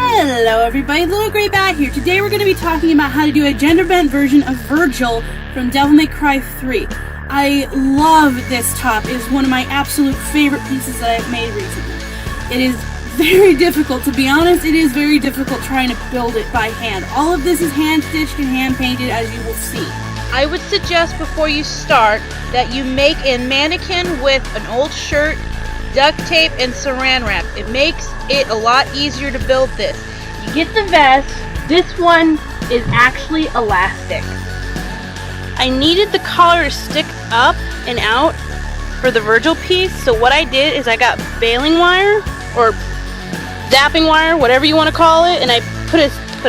Hello everybody, LittleGrayBat here. Today we're going to be talking about how to do a gender-bent version of Vergil from Devil May Cry 3. I love this top. It is one of my absolute favorite pieces that I've made recently. It is very difficult, to be honest. It is very difficult trying to build it by hand. All of this is hand-stitched and hand-painted, as you will see. I would suggest before you start that you make a mannequin with an old shirt, duct tape, and saran wrap. It makes it a lot easier to build this. You get the vest. This one is actually elastic. I needed the collar to stick up and out for the Vergil piece, so what I did is I got baling wire or zapping wire, whatever you want to call it, and I put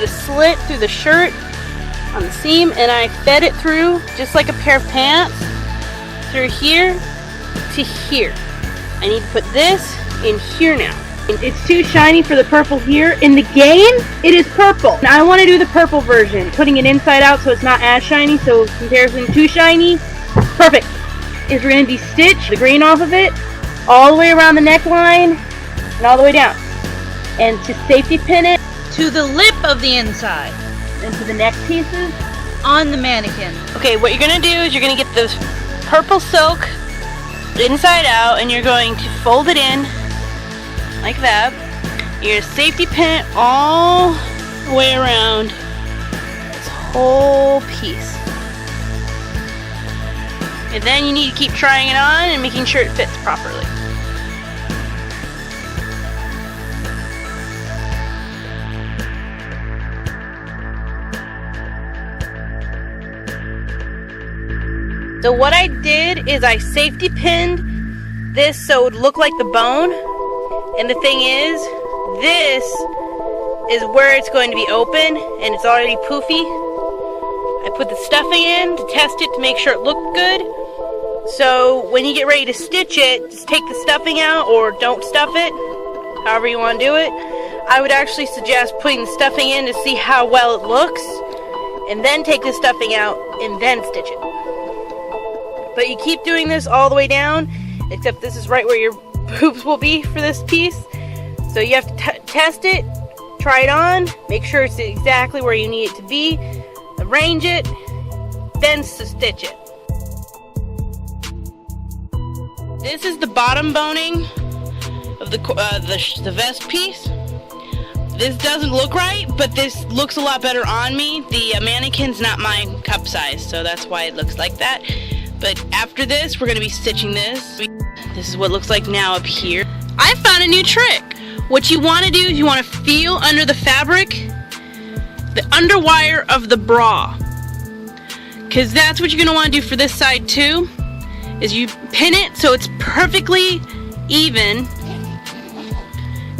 a slit through the shirt on the seam, and I fed it through just like a pair of pants through here to here. I need to put this in here now. It's too shiny for the purple here. In the game, it is purple. And I want to do the purple version, putting it inside out so it's not as shiny, so comparison too shiny. Perfect. Is we're going to de-stitch the green off of it, all the way around the neckline, and all the way down. And to safety pin it To the lip of the inside. into the neck pieces. On the mannequin. Okay, what you're going to do is you're going to get this purple silk inside out, and you're going to fold it in like that. You're going to safety pin it all the way around this whole piece. And then you need to keep trying it on and making sure it fits properly. So what I did is I safety pinned this so it would look like the bone. And the thing is, this is where it's going to be open and it's already poofy. I put the stuffing in to test it to make sure it looked good. So when you get ready to stitch it, just take the stuffing out or don't stuff it, however you want to do it. I would actually suggest putting the stuffing in to see how well it looks, and then take the stuffing out and then stitch it. But you keep doing this all the way down, except this is right where your boobs will be for this piece. So you have to test it, try it on, make sure it's exactly where you need it to be, arrange it, then stitch it. This is the bottom boning of the vest piece. This doesn't look right, but this looks a lot better on me. The mannequin's not my cup size, so that's why it looks like that. But after this, we're going to be stitching this. This is what it looks like now up here. I found a new trick. What you want to do is you want to feel under the fabric, the underwire of the bra. Because that's what you're going to want to do for this side too, is you pin it so it's perfectly even.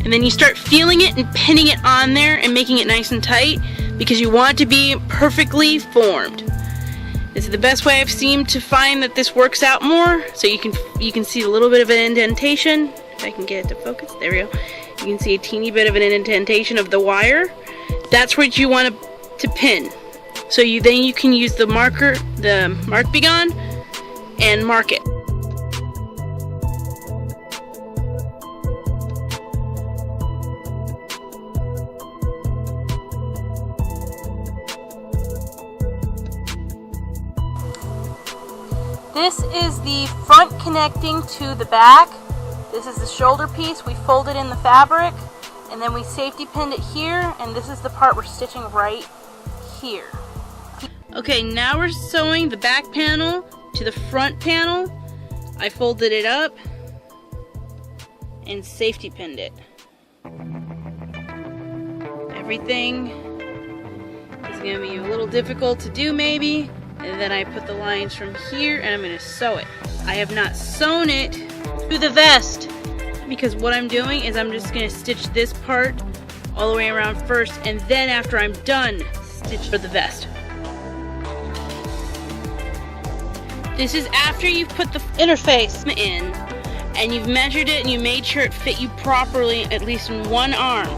And then you start feeling it and pinning it on there and making it nice and tight because you want it to be perfectly formed. This is the best way I've seen to find that this works out more. So you can see a little bit of an indentation. If I can get it to focus, there we go. You can see a teeny bit of an indentation of the wire. That's what you want to pin. So then you can use the marker, the Mark Be Gone, and mark it. This is the front connecting to the back. This is the shoulder piece. We folded in the fabric and then we safety pinned it here, and this is the part we're stitching right here. Okay, now we're sewing the back panel to the front panel. I folded it up and safety pinned it. Everything is going to be a little difficult to do maybe. And then I put the lines from here and I'm going to sew it. I have not sewn it to the vest because what I'm doing is I'm just going to stitch this part all the way around first, and then after I'm done, stitch for the vest. This is after you've put the interface in and you've measured it and you made sure it fit you properly, at least in one arm.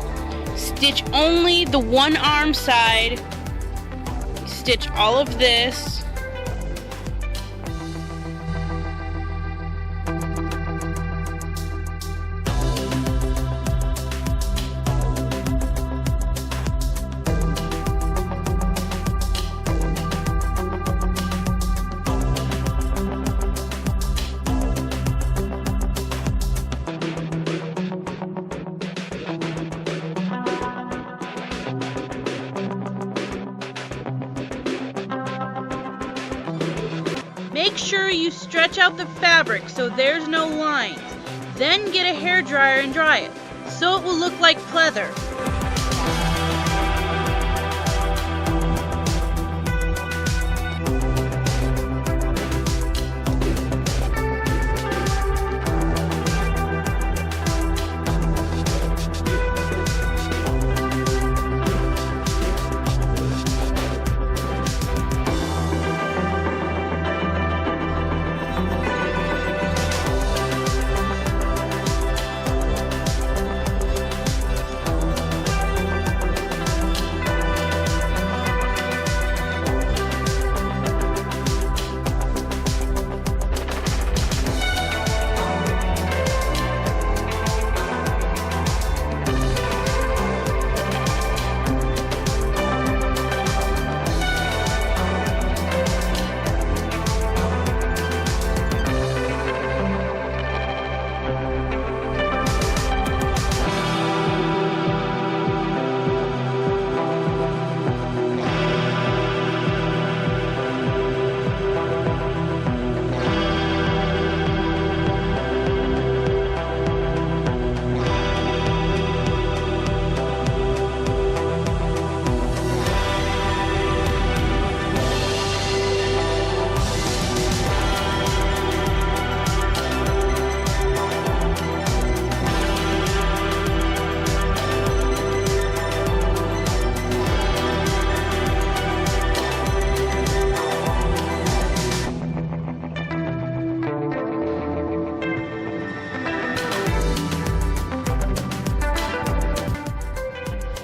Stitch only the one arm side. Stitch all of this. Make sure you stretch out the fabric so there's no lines. Then get a hairdryer and dry it, so it will look like pleather.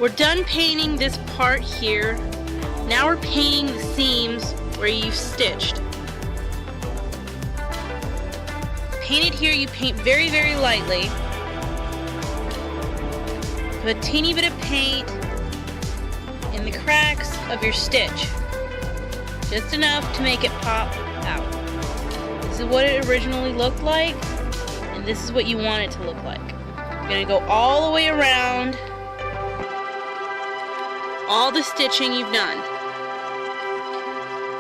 We're done painting this part here. Now we're painting the seams where you've stitched. Painted here, you paint very, very lightly. Put a teeny bit of paint in the cracks of your stitch. Just enough to make it pop out. This is what it originally looked like, and this is what you want it to look like. You're gonna go all the way around all the stitching you've done.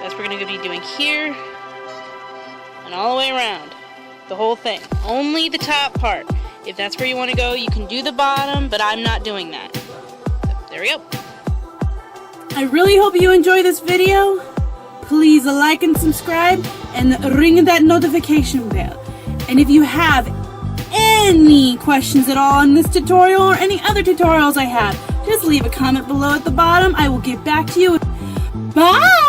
That's what we're going to be doing here and all the way around the whole thing. Only the top part. If that's where you want to go, you can do the bottom, but I'm not doing that. So, there we go. I really hope you enjoy this video. Please like and subscribe and ring that notification bell. And if you have any questions at all on this tutorial or any other tutorials I have, just leave a comment below at the bottom. I will get back to you. Bye!